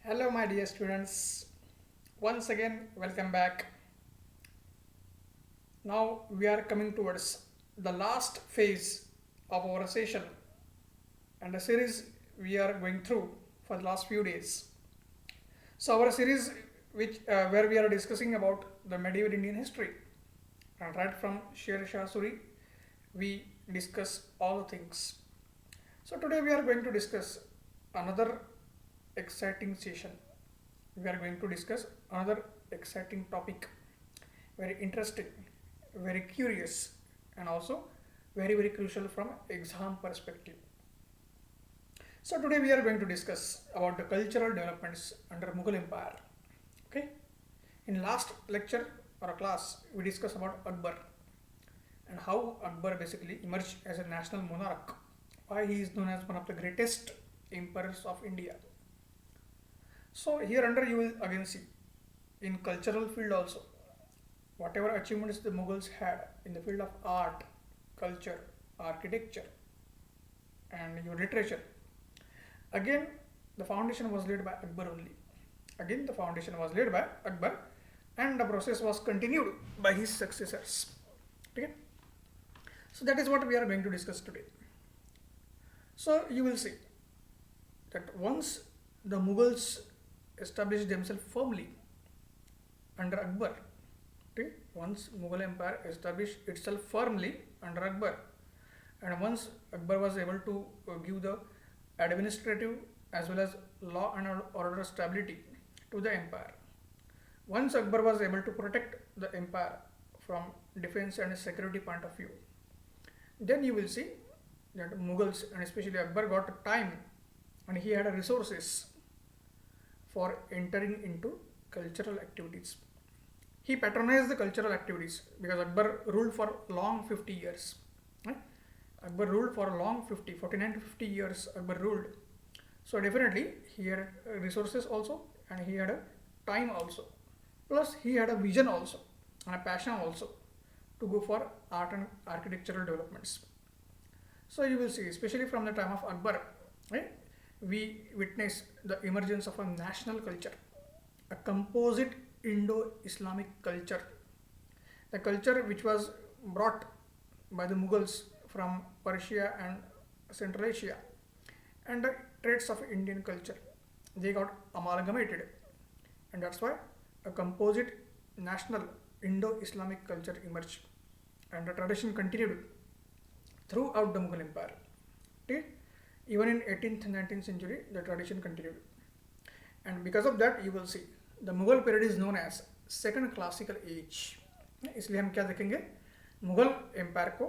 Hello, my dear students. Once again, welcome back. Now we are coming towards the last phase of our session and the series we are going through for the last few days. So our series, which where we are discussing about the medieval Indian history, and right from Sher Shah Suri, we discuss all the things. So today we are going to discuss another exciting session. We are going to discuss another exciting topic, very interesting, very curious, and also very crucial from exam perspective. So today we are going to discuss about the cultural developments under Mughal Empire. Okay. In last lecture or a class, we discussed about Akbar and how Akbar basically emerged as a national monarch. Why he is known as one of the greatest emperors of India. So here under you will again see in cultural field also whatever achievements the Mughals had in the field of art, culture, architecture and your literature. Again the foundation was laid by Akbar only. Again the foundation was laid by Akbar and the process was continued by his successors. Okay. So that is what we are going to discuss today. So you will see that once the Mughals established themselves firmly under Akbar. Okay? Once Mughal Empire established itself firmly under Akbar, and once Akbar was able to give the administrative as well as law and order stability to the empire, once Akbar was able to protect the empire from defense and security point of view, then you will see that Mughals and especially Akbar got time and he had resources for entering into cultural activities. He patronized the cultural activities because Akbar ruled for long 50 years. Right? Akbar ruled for a long 49 to 50 years Akbar ruled. So definitely he had resources also and he had a time also. Plus he had a vision also and a passion also to go for art and architectural developments. So you will see, especially from the time of Akbar, right, we witness the emergence of a national culture, a composite Indo-Islamic culture, the culture which was brought by the Mughals from Persia and Central Asia, and the traits of Indian culture, they got amalgamated, and that's why a composite national Indo-Islamic culture emerged, and the tradition continued throughout the Mughal Empire. Okay? Even in 18th and 19th century, the tradition continued. And because of that, you will see the Mughal period is known as second classical age. इसलिए हम क्या देखेंगे, Mughal empire को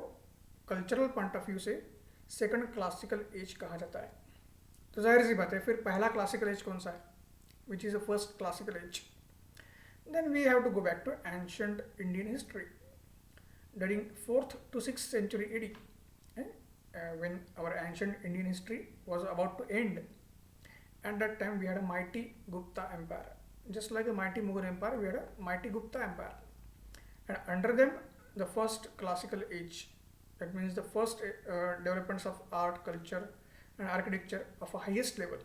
cultural point of view से second classical as कहा जाता है. तो जाहिर सी बात है, फिर पहला क्लासिकल एज कौन सा है, which is the first classical as. Then we have to go back to ancient Indian history during 4th to 6th century AD. When our ancient Indian history was about to end. At that time we had a mighty Gupta empire. Just like a mighty Mughal empire, we had a mighty Gupta empire. And under them, the first classical age, that means the first developments of art, culture and architecture of a highest level,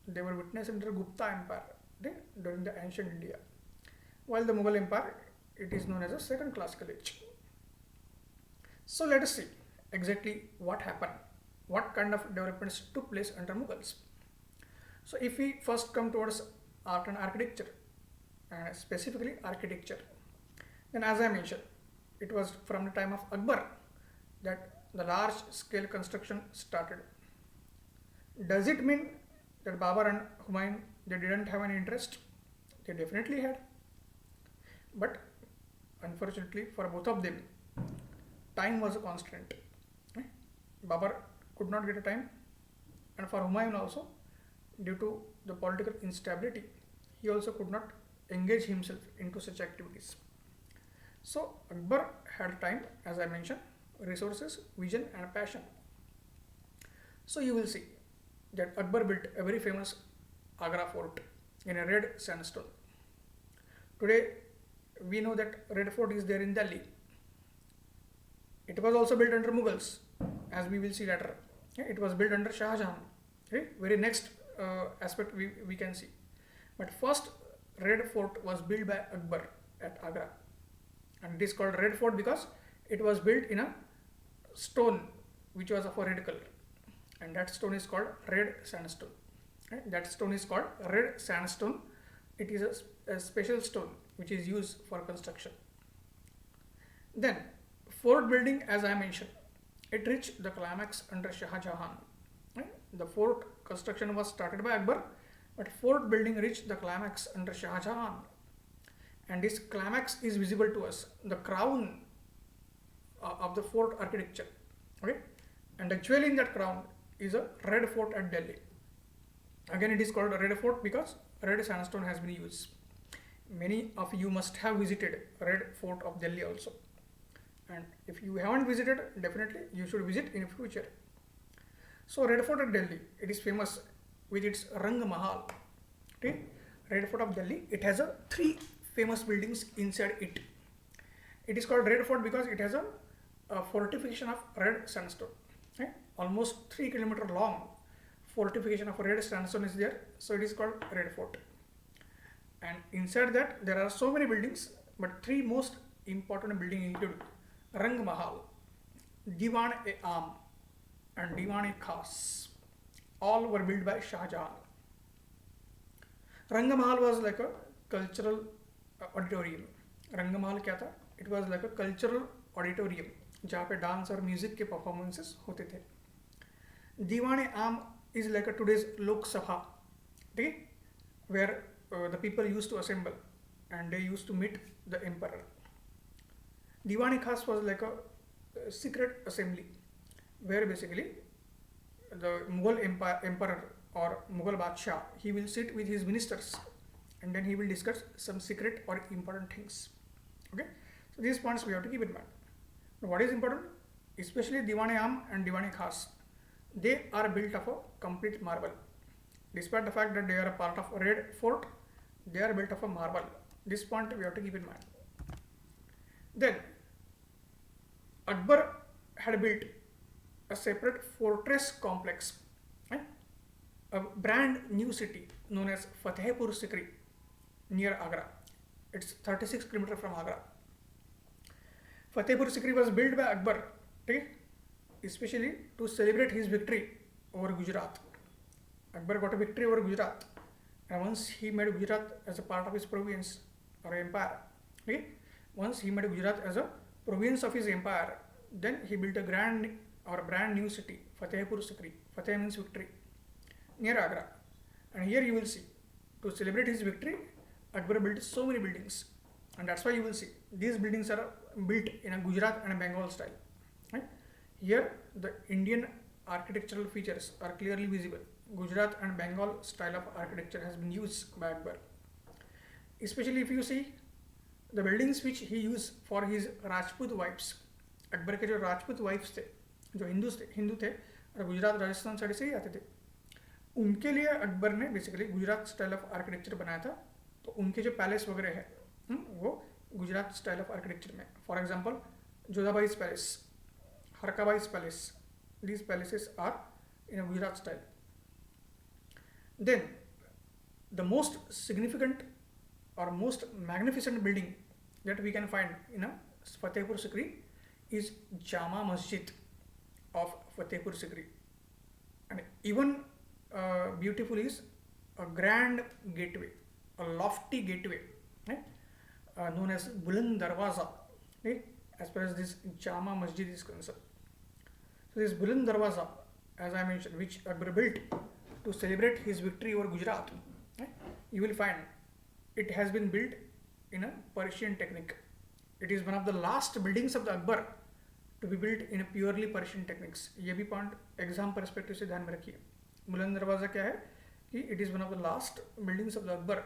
they were witnessed under Gupta empire during the ancient India. While the Mughal empire, it is known as a second classical age. So let us see exactly what happened, what kind of developments took place under Mughals. So if we first come towards art and architecture, specifically architecture, then as I mentioned, it was from the time of Akbar that the large scale construction started. Does it mean that Babur and Humayun, they didn't have any interest? They definitely had. But unfortunately for both of them, time was a constraint. Babur could not get a time, and for Humayun also, due to the political instability, he also could not engage himself into such activities. So Akbar had time, as I mentioned, resources, vision and passion. So you will see that Akbar built a very famous Agra fort in a red sandstone. Today we know that red fort is there in Delhi. It was also built under Mughals, as we will see later. It was built under Shah Jahan. Okay? Very next aspect we can see. But first red fort was built by Akbar at Agra, and it is called red fort because it was built in a stone which was of a red color, and that stone is called red sandstone. Right? That stone is called red sandstone. It is a special stone which is used for construction. Then fort building, as I mentioned, it reached the climax under Shah Jahan. Right? The fort construction was started by Akbar, but fort building reached the climax under Shah Jahan, and this climax is visible to us, the crown of the fort architecture. Okay, and actually in that crown is a red fort at Delhi. Again, it is called a red fort because red sandstone has been used. Many of you must have visited red fort of Delhi also, and if you haven't visited, definitely you should visit in future. So red fort at Delhi, it is famous with its Rang Mahal. Okay, red fort of Delhi, it has a three famous buildings inside it. It is called red fort because it has a fortification of red sandstone. Okay? Almost 3 kilometers long fortification of red sandstone is there, so it is called red fort. And inside that there are so many buildings, but three most important buildings include Rang Mahal, Diwan-e-Am, and Diwan-e-Khas. All were built by Shah Jahan. Rang Mahal was like a cultural auditorium. Rang Mahal क्या था? It was like a cultural auditorium जहाँ पे dance और music के performances होते थे. Diwan-e-Am is like a today's Lok Sabha, okay? Where the people used to assemble and they used to meet the emperor. Diwan-e-Khas was like a secret assembly where basically the Mughal emperor or Mughal Badshah, he will sit with his ministers and then he will discuss some secret or important things. Okay, so these points we have to keep in mind. Now, what is important? Especially Diwan-e-Am and Diwan-e-Khas, they are built of a complete marble. Despite the fact that they are a part of a red fort, they are built of a marble. This point we have to keep in mind. Then Akbar had built a separate fortress complex, right? A brand new city known as Fatehpur Sikri near Agra. It's 36 kilometers from Agra. Fatehpur Sikri was built by Akbar, okay, especially to celebrate his victory over Gujarat. Akbar got a victory over Gujarat, and once he made Gujarat as a part of his province or empire, okay, once he made Gujarat as a province of his empire, then he built a brand new city, Fatehpur Sikri. Fateh means victory, near Agra. And here you will see, to celebrate his victory, Akbar built so many buildings, and that's why you will see these buildings are built in a Gujarat and a Bengal style. Right? Here the Indian architectural features are clearly visible. Gujarat and Bengal style of architecture has been used by Akbar. Especially if you see the buildings which he used for his Rajput wives. Akbar के जो Rajput wives थे, जो हिंदू थे और Gujarat Rajasthan side से ही आते थे, उनके लिए अकबर ने basically Gujarat style of architecture बनाया था. तो उनके जो पैलेस वगैरह है वो गुजरात स्टाइल ऑफ आर्किटेक्चर में. फॉर एग्जांपल जोधाबाई's पैलेस, हरकाबाई's palace, these palaces are in a Gujarat style. Then the most significant or most magnificent building that we can find in a Fatehpur Sikri is Jama Masjid of Fatehpur Sikri. And even beautiful is a grand gateway, a lofty gateway, known as Buland Darwaza, as far as this Jama Masjid is concerned. So this Buland Darwaza, as I mentioned, which Akbar built to celebrate his victory over Gujarat, you will find it has been built in a Persian technique. It is one of the last buildings of the Akbar to be built in a purely Persian techniques. ये भी point exam perspective से ध्यान में रखिए. बुलंद दरवाजा क्या है कि it is one of the last buildings of the Akbar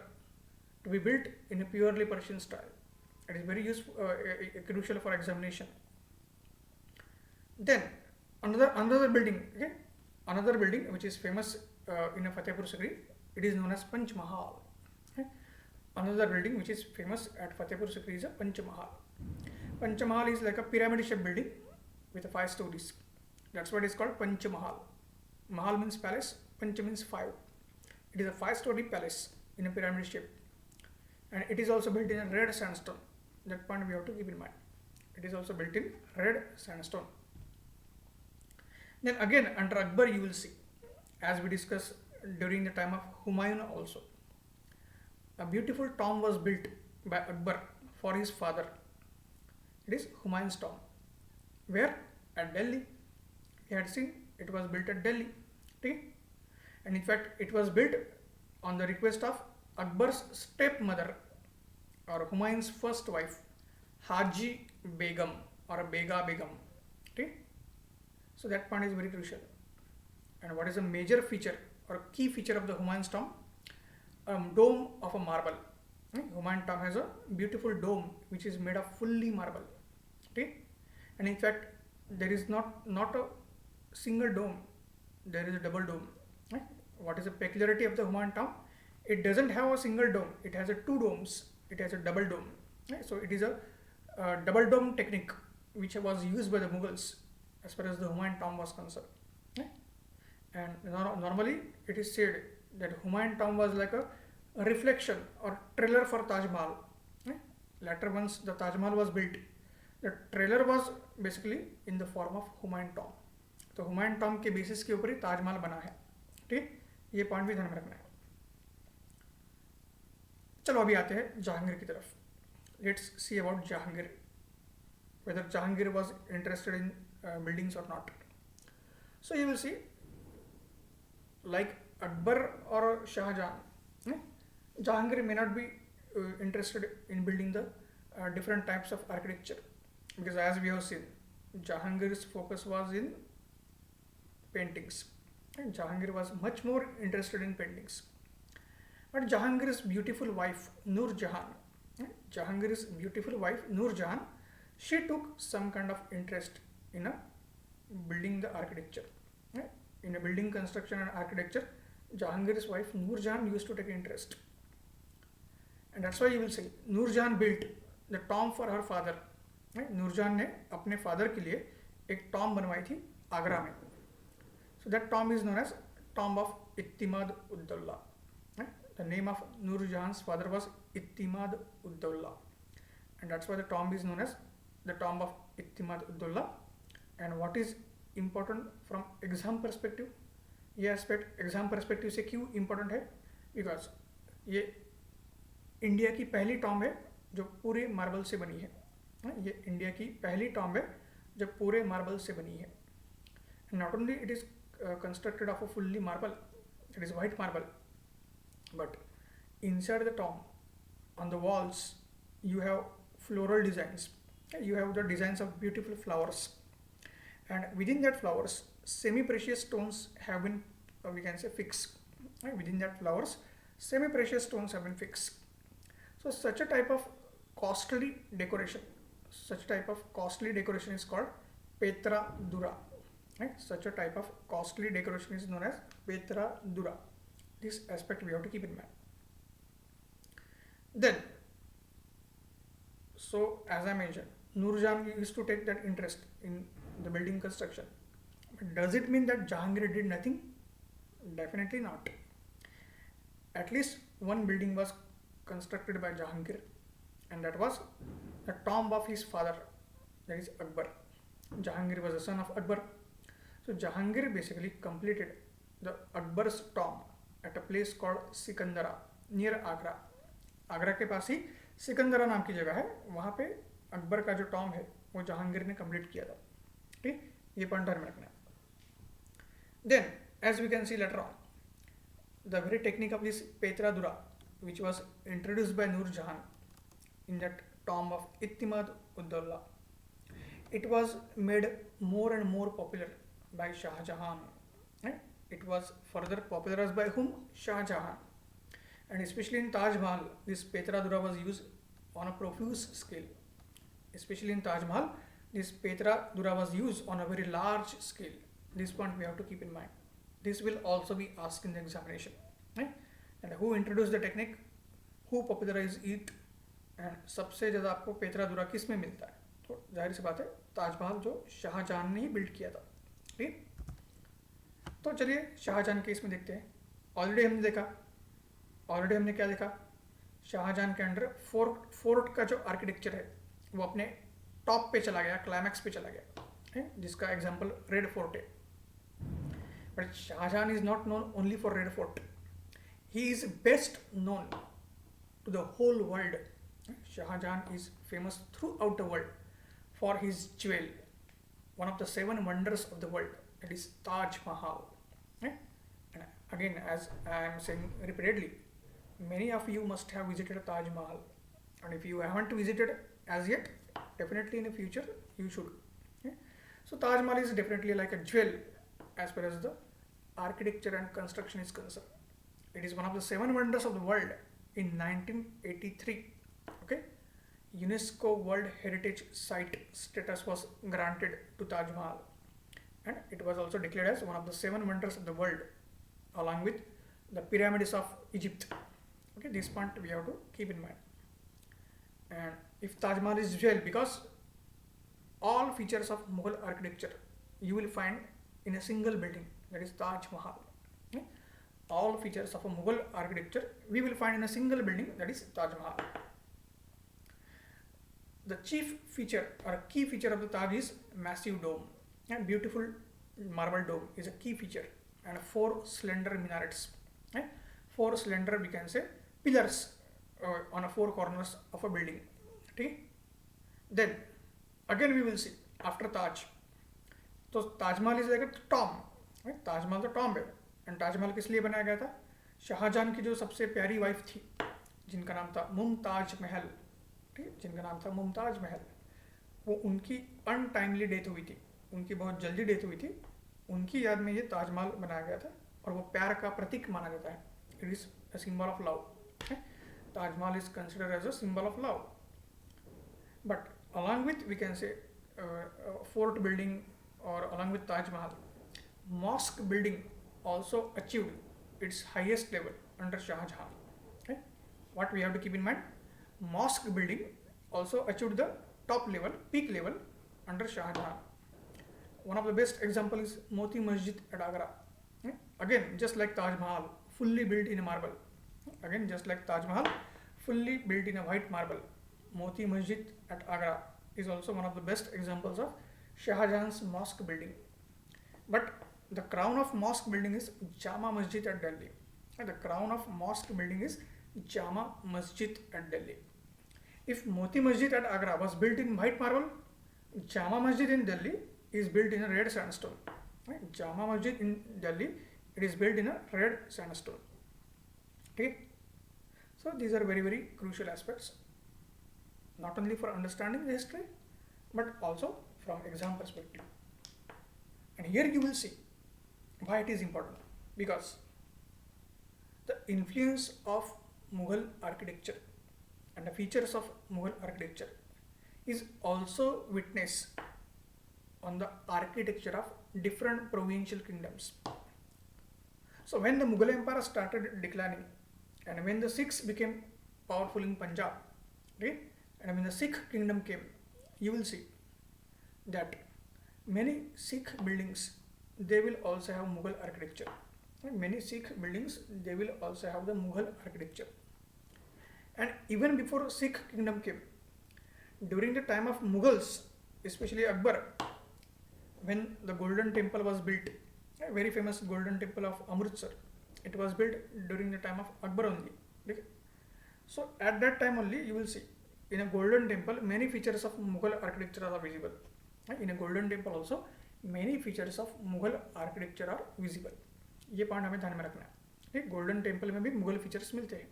to be built in a purely Persian style. It is very useful, crucial for examination. Then another building, okay, another building which is famous in Fatehpur Sikri, it is known as Taj Mahal. Okay? Another building which is famous at Fatehpur Sikri is a Taj Mahal. Taj Mahal is like a pyramid shaped building with 5 stories. That's why it is called Taj Mahal. Mahal means palace, Panch means 5. It is a 5-story palace in a pyramid shape, and it is also built in a red sandstone. That point we have to keep in mind. It is also built in red sandstone. Then again under Akbar you will see, as we discussed during the time of Humayun also, a beautiful tomb was built by Akbar for his father. It is Humayun's tomb. Where? At Delhi. We had seen it was built at Delhi. Okay? And in fact it was built on the request of Akbar's stepmother or Humayun's first wife, Haji Begum or Bega Begum. Okay? So that point is very crucial. And what is a major feature or key feature of the Humayun's tomb? Dome of a marble. Humayun tomb has a beautiful dome which is made of fully marble. Okay? And in fact there is not a single dome, there is a double dome. Right? What is the peculiarity of the Humayun tomb? It doesn't have a single dome, it has a two domes, it has a double dome. Right? So it is a double dome technique which was used by the Mughals as far as the Humayun tomb was concerned. Right? And normally it is said that Humayun tomb was like a reflection or trailer for Taj Mahal. Right? Later once the Taj Mahal was built, the trailer was basically in the form of Humayun tomb. तो Humayun Tom के basis के ऊपर ही ताजमहल बना है. ठीक, ये point भी ध्यान में रखना है. चलो अभी आते हैं जहांगीर की तरफ. Let's see about Jahangir, whether Jahangir was interested in buildings और not. So you will see like Akbar और Shahjahan, Jahangir may not be interested in building the different types of architecture, because as we have seen, Jahangir's focus was in paintings, and Jahangir was much more interested in paintings. But Jahangir's beautiful wife Nur Jahan, she took some kind of interest in building the architecture, in a building construction and architecture. Jahangir's wife Nur Jahan used to take interest, and that's why you will see Nur Jahan built the tomb for her father. Nur Jahan ने अपने father के लिए एक Tom बनवाई थी आगरा में. So that tomb is known as Tomb of Ittimad Uddaulah. The name of Nur Jahan's father was Ittimad Uddaulah, and that's why the tomb is known as the Tomb of Ittimad Uddaulah. And what is important from exam perspective, ये aspect exam perspective से क्यों important है? Because ये India की पहली tomb है जो पूरे मार्बल से बनी है. ये इंडिया की पहली टॉम्ब है जो पूरे मार्बल से बनी है. Not only it is constructed of a fully marble, it is white marble, but inside the tomb, on the walls, you have floral designs. You have the designs of beautiful flowers, and within that flowers, semi-precious stones have been, we can say, fixed. Within that flowers, semi-precious stones have been fixed. So such a type of costly decoration, is called Petra Dura. Such a type of costly decoration is known as Petra Dura. This aspect we have to keep in mind. Then, so as I mentioned, Nur Jahan used to take that interest in the building construction. But does it mean that Jahangir did nothing? Definitely not. At least one building was constructed by Jahangir, and that was the tomb of his father, that is Akbar. Jahangir was the son of Akbar. So Jahangir basically completed the Akbar's tomb at a place called Sikandara near Agra. Agra के पास ही सिकंदरा नाम की जगह है, वहाँ पे अकबर का जो Tom है वो जहांगीर ने कंप्लीट किया था. ठीक, ये पॉइंट ध्यान में रखना है. Then as we can see later on, the very technique of this pietra dura which was introduced by Nur Jahan in that tomb of Itimad Uddaula, it was made more and more popular by Shah Jahan. It was further popularized by whom? Shah Jahan. And especially in Taj Mahal, this Petra Dura was used on a profuse scale. Especially in Taj Mahal, this Petra Dura was used on a very large scale. This point we have to keep in mind. This will also be asked in the examination. And who introduced the technique? Who popularized it? And सबसे ज़्यादा आपको Petra दुरा किस में मिलता है? तो जाहिर सी बात है ताजमहल जो शाहजहां ने ही बिल्ड किया था. ठीक, तो चलिए शाहजहां केस में देखते हैं. ऑलरेडी हमने देखा ऑलरेडी हमने क्या देखा, शाहजहां के अंडर फोर्ट का जो आर्किटेक्चर है वो अपने टॉप पे चला गया, क्लाइमैक्स पे चला गया है, जिसका एग्जांपल रेड फोर्ट है. But Shahjahan is not known only for Red Fort, he is best known to the whole world. Shahjahan is famous throughout the world for his jewel, one of the 7 wonders of the world, that is Taj Mahal. And again, as I am saying repeatedly, many of you must have visited Taj Mahal, and if you haven't visited as yet, definitely in the future you should. So Taj Mahal is definitely like a jewel as far as the architecture and construction is concerned. It is one of the 7 wonders of the world in 1983. Okay, UNESCO World Heritage Site status was granted to Taj Mahal, and it was also declared as one of the 7 wonders of the world, along with the pyramids of Egypt. Okay, this point we have to keep in mind. And if Taj Mahal is jewel, because all features of Mughal architecture you will find in a single building, that is Taj Mahal. Okay? All features of a Mughal architecture we will find in a single building, that is Taj Mahal. The chief feature or a key feature of the Taj is massive dome, and beautiful marble dome is a key feature, and 4 slender minarets, 4 slender, we can say, pillars on a 4 corners of a building. Okay? Then again we will see after Taj. तो Taj Mahal is like a Tom, Taj Mahal तो Tom है. And Taj Mahal किस लिए बनाया गया था? शाहजहां की जो सबसे प्यारी वाइफ थी, जिनका नाम था मुमताज महल, जिनका नाम था मुमताज महल, वो उनकी अनटाइमली डेथ हुई थी, उनकी बहुत जल्दी डेथ हुई थी. उनकी याद में ये ताजमहल बनाया गया था, और वो प्यार का प्रतीक माना जाता है. It is a symbol of love. Taj Mahal is considered as a symbol of love. But along with we can see fort building, और along with Taj Mahal, mosque building also achieved its highest level under Shah Jahan. Okay? What we have to keep in mind, mosque building also achieved the top level, peak level under Shah Jahan. One of the best example is Moti Masjid at Agra. Okay? Again, just like Taj Mahal, fully built in a marble. Again, just like Taj Mahal, fully built in a white marble. Moti Masjid at Agra is also one of the best examples of Shah Jahan's mosque building. But the crown of mosque building is Jama Masjid at Delhi. The crown of mosque building is Jama Masjid at Delhi. If Moti Masjid at Agra was built in white marble, Jama Masjid in Delhi is built in a red sandstone. Jama Masjid in Delhi, it is built in a red sandstone. Okay? So these are very, very crucial aspects, not only for understanding the history, but also from exam perspective. And here you will see why it is important, because the influence of Mughal architecture and the features of Mughal architecture is also witnessed on the architecture of different provincial kingdoms. So when the Mughal Empire started declining, and when the Sikhs became powerful in Punjab, okay, and when the Sikh kingdom came, you will see that many Sikh buildings, they will also have Mughal architecture. Many Sikh buildings, they will also have the Mughal architecture. And even before Sikh kingdom came, during the time of Mughals, especially Akbar, when the Golden Temple was built, a very famous Golden Temple of Amritsar, it was built during the time of Akbar only. Okay? So at that time only, you will see in a Golden Temple, many features of Mughal architecture are visible. In a Golden Temple also, many features of Mughal architecture are visible. ये point हमें ध्यान में रखना है. Golden temple में भी Mughal features मिलते हैं.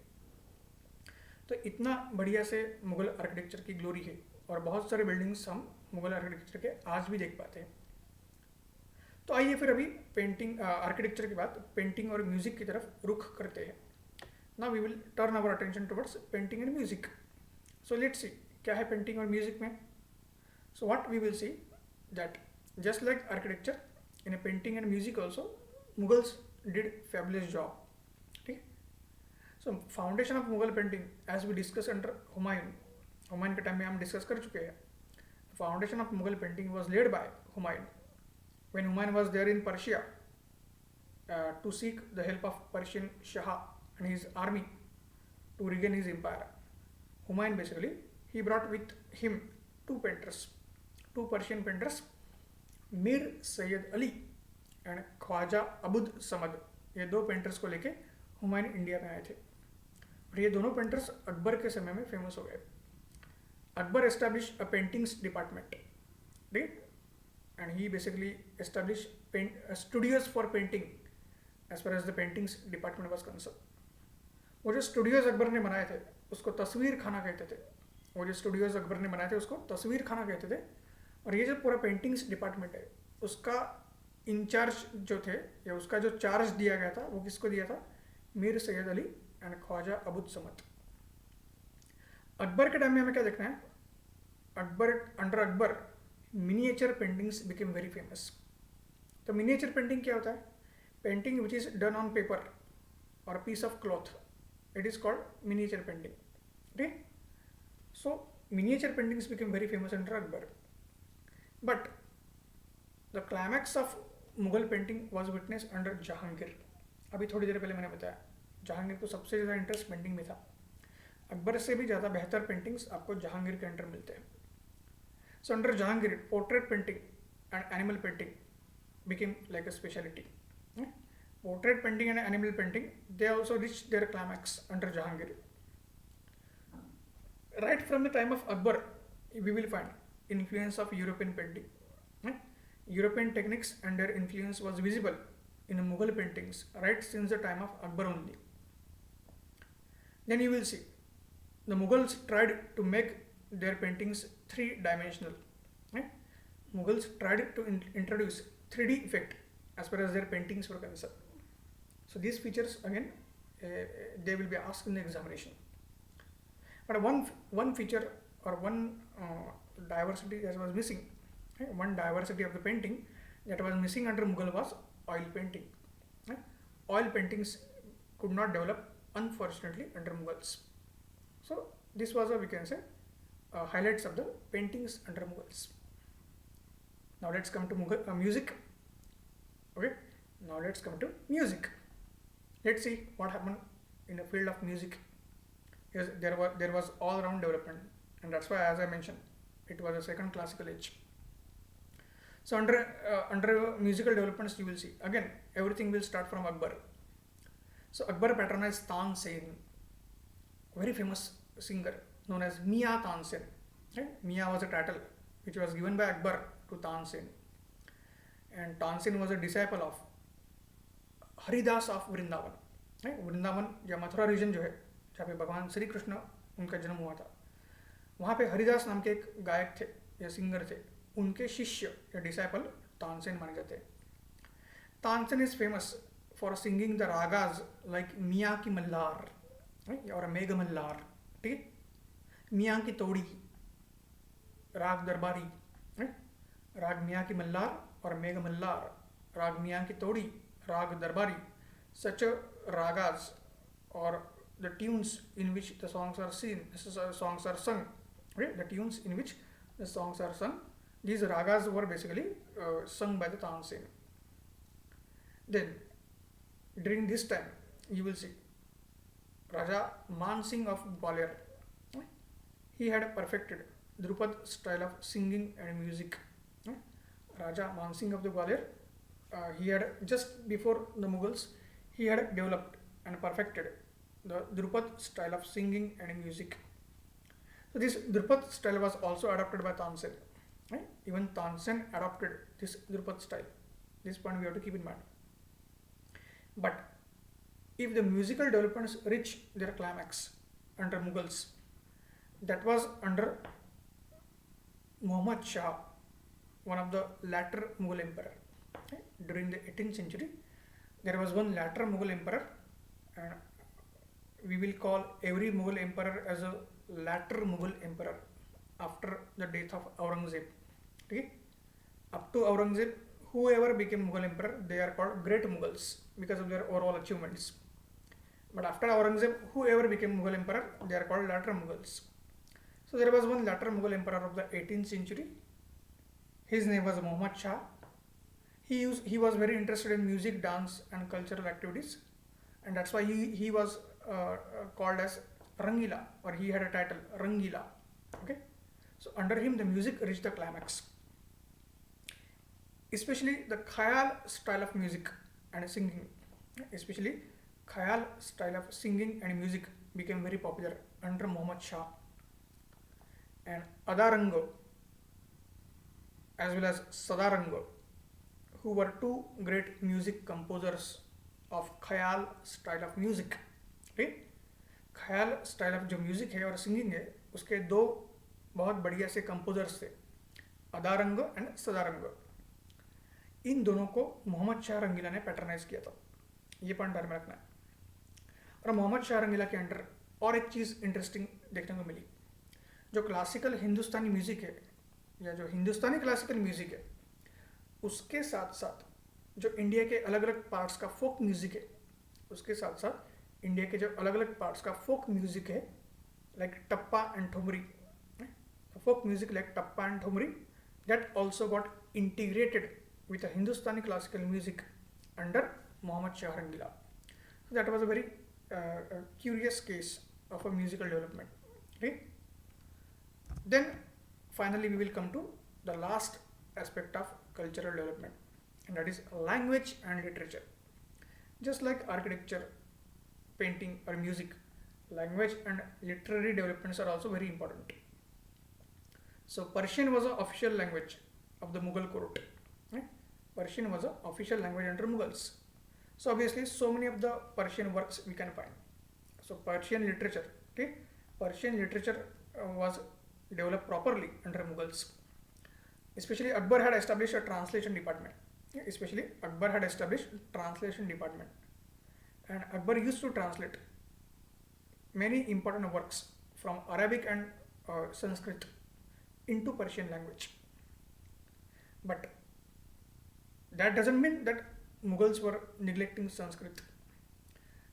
तो इतना बढ़िया से मुगल आर्किटेक्चर की ग्लोरी है, और बहुत सारे बिल्डिंग्स हम मुगल आर्किटेक्चर के आज भी देख पाते हैं. तो आइए फिर अभी पेंटिंग आर्किटेक्चर के बाद पेंटिंग और म्यूजिक की तरफ रुख करते हैं. Now we will turn our attention towards painting and music. So let's see क्या है पेंटिंग और म्यूजिक में. So what we will see, that just like architecture, in a painting and music also, Mughals did fabulous job. Okay? So foundation of Mughal painting, as we discussed under Humayun के time में हम discuss कर चुके हैं. Foundation of Mughal painting was laid by Humayun. When Humayun was there in Persia to seek the help of Persian Shah and his army to regain his empire. Humayun basically, he brought with him two painters, two Persian painters, Mir Sayyid Ali and Khwaja Abdus Samad. ये दो painters को लेके Humayun India में आए थे और ये दोनों पेंटर्स अकबर के समय में फेमस हो गए. Akbar establish a paintings department, right, and he basically establish studios for painting as far as the paintings department was concern. वो जो स्टूडियोज अकबर ने बनाए थे उसको तस्वीर खाना कहते थे. वो जो स्टूडियोज अकबर ने बनाए थे उसको तस्वीर खाना कहते थे. और ये जो पूरा पेंटिंग्स डिपार्टमेंट है उसका इंचार्ज जो थे या उसका जो चार्ज दिया गया था वो किसको दिया था? मीर सैयद अली एंड ख्वाजा अबुद समद. अकबर के टाइम में हमें क्या देखना है? Under Akbar miniature paintings became very famous. तो मिनिएचर पेंटिंग क्या होता है? Painting which is done on paper और piece of cloth, it is called miniature painting. ठीक. So miniature paintings became very famous under Akbar. But the climax of Mughal painting was witnessed under Jahangir. अभी थोड़ी देर पहले मैंने बताया जहांगीर को सबसे ज़्यादा इंटरेस्ट पेंटिंग में था. अकबर से भी ज़्यादा बेहतर पेंटिंग्स आपको जहांगीर के अंडर मिलते हैं. So under Jahangir portrait painting and animal painting became like a speciality. Portrait painting and animal painting they also reached their climax under Jahangir. Right from the time of Akbar, we will find influence of European painting. European techniques and their influence was visible in Mughal paintings right since the time of Akbar only. Then you will see the Mughals tried to make their paintings three-dimensional. Mughals tried to introduce 3D effect as far as their paintings were concerned. So these features again they will be asked in the examination. But one feature or one diversity that was missing, one diversity of the painting that was missing under Mughal was oil painting. Oil paintings could not develop unfortunately under Mughals. So this was we can say highlights of the paintings under Mughals. Now let's come to music. Okay, now let's come to music. Let's see what happened in the field of music. Yes, there was all round development, and that's why, as I mentioned, it was a second classical age. So under musical developments, you will see again everything will start from Akbar. So Akbar patronized Tansen, very famous singer known as Mia Tansen. Mia was a title which was given by Akbar to Tansen, and Tansen was a disciple of Haridas of Vrindavan. Vrindavan या Mathura reason जो है जहाँ पे भगवान श्री कृष्ण उनका जन्म हुआ था, वहाँ पे हरिदास नाम के एक गायक थे या सिंगर थे. उनके शिष्य या डिसाइपल तानसेन माने जाते हैं. Tansen is famous for singing the ragas like मियाँ की मल्हार और मेघ मल्हार. ठीक है, मियाँ की तोड़ी, राग दरबारी, राग मियाँ की मल्हार और मेघ मल्हार, राग मियाँ की तोड़ी, राग दरबारी. Such ragas or the tunes in which the songs are sung, right? The tunes in which the songs are sung, these ragas were basically sung by the Tansen. Then during this time you will see Raja Man Singh of Gwalior. He had perfected Drupad style of singing and music. Raja Man Singh of the Gwalior, he had just before the Mughals, he had developed and perfected the Drupad style of singing and music. So this Drupad style was also adopted by Tansen. Even Tansen adopted this Drupad style. This point we have to keep in mind. But if the musical developments reach their climax under Mughals, that was under Muhammad Shah, one of the latter Mughal emperor. During the 18th century, there was one latter Mughal emperor, and we will call every Mughal emperor as a latter Mughal emperor after the death of Aurangzeb. Okay? Up to Aurangzeb, whoever became Mughal emperor, they are called great Mughals because of their overall achievements. But after Aurangzeb, whoever became Mughal emperor, they are called latter Mughals. So there was one latter Mughal emperor of the 18th century. His name was Muhammad Shah. He was very interested in music, dance and cultural activities, and that's why he was called as Rangila, or he had a title Rangila. Okay, so under him the music reached the climax. Especially the Khayal style of music and singing, especially Khayal style of singing and music became very popular under Muhammad Shah. And Adarango as well as Sadarango, who were two great music composers of Khayal style of music. Okay? ख्याल style of जो music है और singing है उसके दो बहुत बढ़िया से कंपोजर्स थे, अदारंग एंड सदारंग. इन दोनों को मोहम्मद शाह रंगीला ने पैटर्नाइज किया था, ये पॉइंट ध्यान में रखना है. और मोहम्मद शाह रंगीला के अंडर और एक चीज़ इंटरेस्टिंग देखने को मिली, जो क्लासिकल हिंदुस्तानी म्यूजिक है या जो हिंदुस्तानी क्लासिकल म्यूजिक है उसके साथ साथ जो इंडिया के अलग अलग पार्ट्स का फोक म्यूजिक है, उसके साथ साथ इंडिया के जो अलग अलग पार्ट्स का फोक म्यूजिक है like tappa and thumri, folk music like tappa and thumri, that also got integrated with a Hindustani classical music under Muhammad Shah Rangila. So that was a very curious case of a musical development. Okay? Then finally we will come to the last aspect of cultural development, and that is language and literature. Just like architecture, painting or music, language and literary developments are also very important. So Persian was the official language of the Mughal court. Persian was the official language under Mughals. So obviously so many of the Persian works we can find. So Persian literature, okay, Persian literature was developed properly under Mughals. Especially Akbar had established a translation department. Especially Akbar had established translation department, and Akbar used to translate many important works from Arabic and Sanskrit into Persian language. But that doesn't mean that Mughals were neglecting Sanskrit.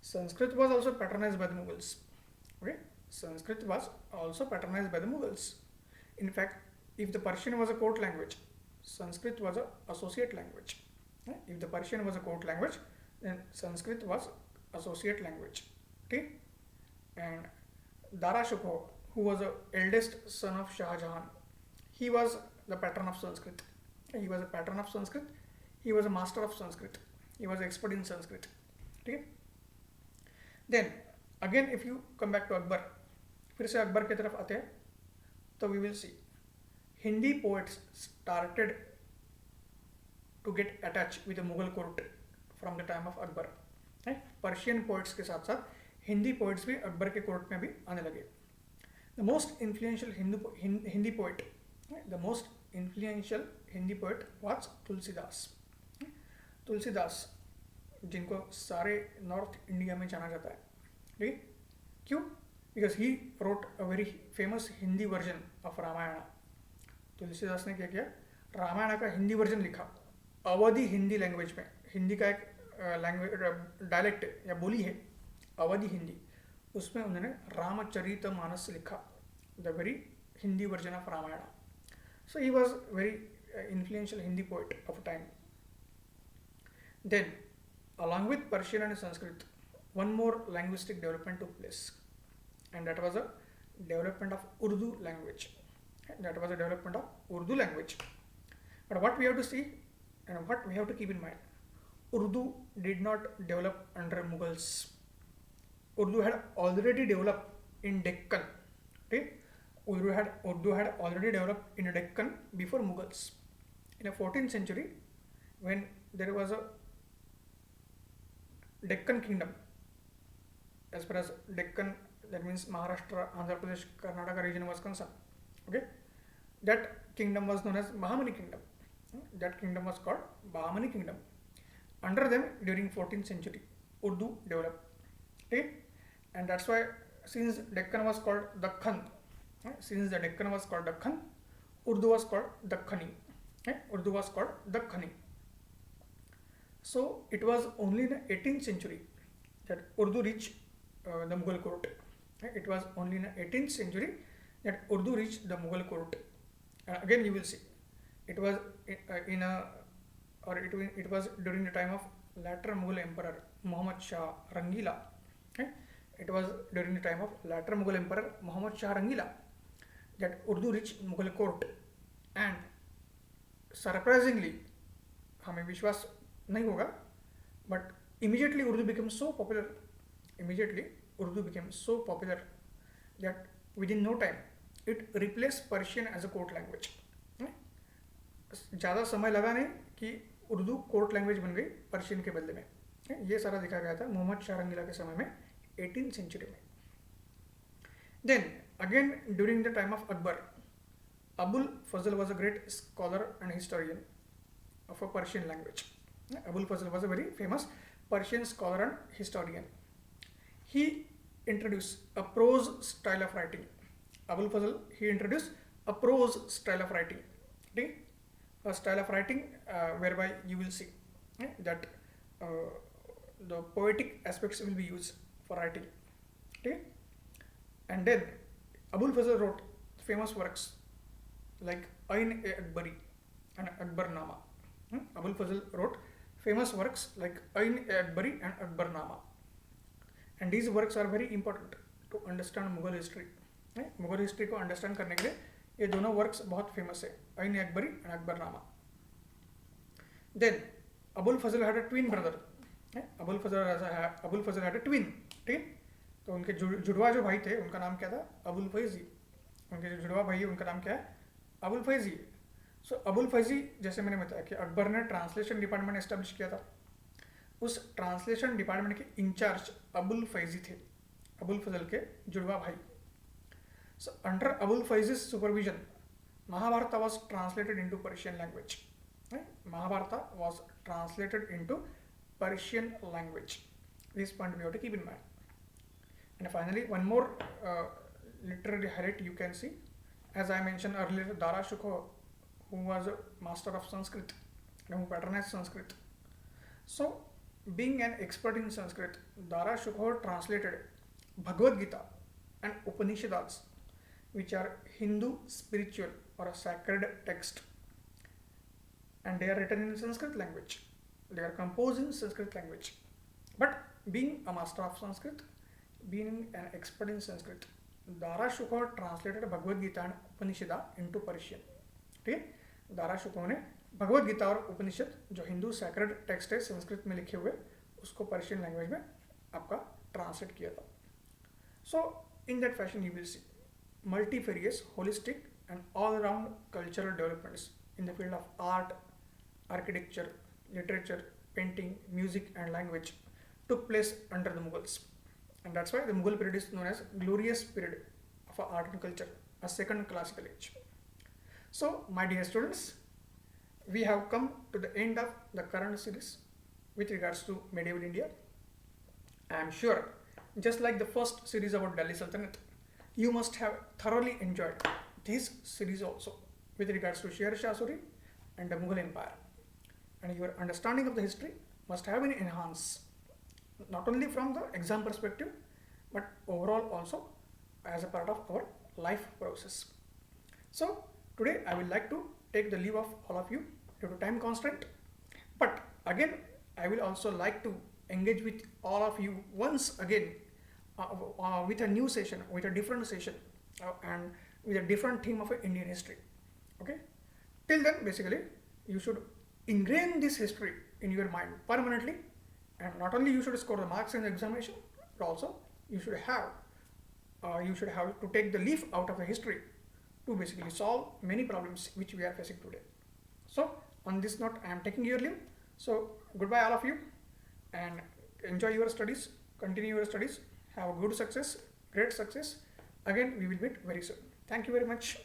Sanskrit was also patronized by the Mughals. Okay? Sanskrit was also patronized by the Mughals. In fact, if the Persian was a court language, Sanskrit was an associate language. If the Persian was a court language, then Sanskrit was associate language. Okay? And Dara Shikoh, who was the eldest son of Shah Jahan, he was the patron of Sanskrit. He was a patron of Sanskrit. He was a master of Sanskrit. He was expert in Sanskrit. Okay? Then again, if you come back to Akbar, फिर से अकबर की तरफ आते हैं, तो we will see Hindi poets started to get attached with the Mughal court from the time of Akbar. Persian poets के साथ साथ हिंदी poets भी अकबर के कोर्ट में भी आने लगे. The most influential Hindi poet, the most influential Hindi poet was Tulsidas. Tulsidas जिनको सारे नॉर्थ इंडिया में जाना जाता है, ठीक? क्यों? Because he wrote a very famous Hindi version of Ramayana. Tulsidas ने क्या किया, रामायण का हिंदी वर्जन लिखा अवधी हिंदी लैंग्वेज में. हिंदी का एक लैंग्वेज डायलेक्ट या बोली है अवधी हिंदी, उसमें उन्होंने रामचरितमानस लिखा, the very Hindi version of Ramayana. So he was very influential Hindi poet of time. Then, along with Persian and Sanskrit, one more linguistic development took place, and that was a development of Urdu language. That was a development of Urdu language. But what we have to see and what we have to keep in mind, Urdu did not develop under Mughals. Urdu had already developed in Deccan. Okay? Urdu had already developed in Deccan before Mughals. In the 14th century, when there was a Deccan kingdom, as far as Deccan, that means Maharashtra, Andhra Pradesh, Karnataka region was concerned. Okay, that kingdom was known as Bahamani kingdom. That kingdom was called Bahamani kingdom. Under them, during 14th century, Urdu developed. Okay, and that's why since Deccan was called Dakhan, since the Deccan was called Dakhan, Urdu was called Dakhani. Urdu was called Dakhani. So it was only in the 18th century that Urdu reached the Mughal court. It was only in the 18th century that Urdu reached the Mughal court. Again, you will see it was it was during the time of latter Mughal emperor Muhammad Shah Rangila. it was during the time of latter Mughal Emperor Muhammad Shah Rangila that Urdu reached Mughal court, and surprisingly, हमें विश्वास नहीं होगा, but immediately Urdu became so popular. Immediately Urdu became so popular that within no time it replaced Persian as a court language. ज़्यादा समय लगा नहीं कि Urdu court language बन गई पर्शियन के बदले में. ये सारा दिखा गया था मोहम्मद शाह रंगीला के समय में 18th century में. Then again during the time of Akbar, Abul Fazl was a great scholar and historian of a Persian language. Abul Fazl was a very famous Persian scholar and historian. He introduced a prose style of writing. Abul Fazl, he introduced a prose style of writing. Okay? A style of writing whereby you will see that the poetic aspects will be used for writing. Okay? And then Abul Fazl wrote famous works like Ain-e-Akbari and Akbarnama. Abul Fazl wrote famous works like Ain-e-Akbari and Akbarnama. And these works are very important to understand Mughal history. Mughal history को understand करने के लिए ये दोनों works बहुत famous है, Ain Akbari and Akbarnama. Then Abul Fazl had a twin brother. Abul Fazl had a twin. ठीक, तो उनके जुड़वा जो भाई थे उनका नाम क्या था? अबुल फैजी. उनके जो जुड़वा भाई है उनका नाम क्या है? अबुल फैजी. सो अबुल फैजी, जैसे मैंने बताया कि अकबर ने ट्रांसलेशन डिपार्टमेंट एस्टेब्लिश किया था. उस ट्रांसलेशन डिपार्टमेंट के इंचार्ज अबुल फैजी थे, अबुल फजल के जुड़वा भाई. So under Abul Faizi's supervision, Mahabharata was translated into Persian language. Mahabharata was translated into Persian language. This point we have to keep in mind. And finally, one more literary highlight you can see. As I mentioned earlier, Dara Shukho, who was a master of Sanskrit and who patronized Sanskrit. So, being an expert in Sanskrit, Dara Shukho translated Bhagavad Gita and Upanishads, which are Hindu spiritual or a sacred text, and they are written in Sanskrit language. They are composed in Sanskrit language. But being a master of Sanskrit, being an expert in Sanskrit, Dara Shukho translated Bhagavad Gita and Upanishad into Persian. ठीक है, दारा शुको ने भगवद गीता और उपनिषद जो Hindu sacred text है संस्कृत में लिखे हुए, उसको पर्शियन लैंग्वेज में आपका ट्रांसलेट किया था. So in that fashion you will see multifarious, holistic and all-round cultural developments in the field of art, architecture, literature, painting, music and language took place under the Mughals. And that's why the Mughal period is known as glorious period of art and culture, a second classical age. So, my dear students, we have come to the end of the current series with regards to medieval India. I am sure, just like the first series about Delhi Sultanate, you must have thoroughly enjoyed this series also with regards to Sher Shah Suri and the Mughal Empire, and your understanding of the history must have been enhanced not only from the exam perspective but overall also as a part of our life process. So today I would like to take the leave of all of you due to time constraint, but again I will also like to engage with all of you once again with a new session, with a different session and with a different theme of Indian history. Okay, till then basically you should ingrain this history in your mind permanently, and not only you should score the marks in the examination, but also you should have to take the leaf out of the history to basically solve many problems which we are facing today. So on this note I am taking your leave. So goodbye all of you, and enjoy your studies, continue your studies, have a good success, great success. Again we will meet very soon. Thank you very much.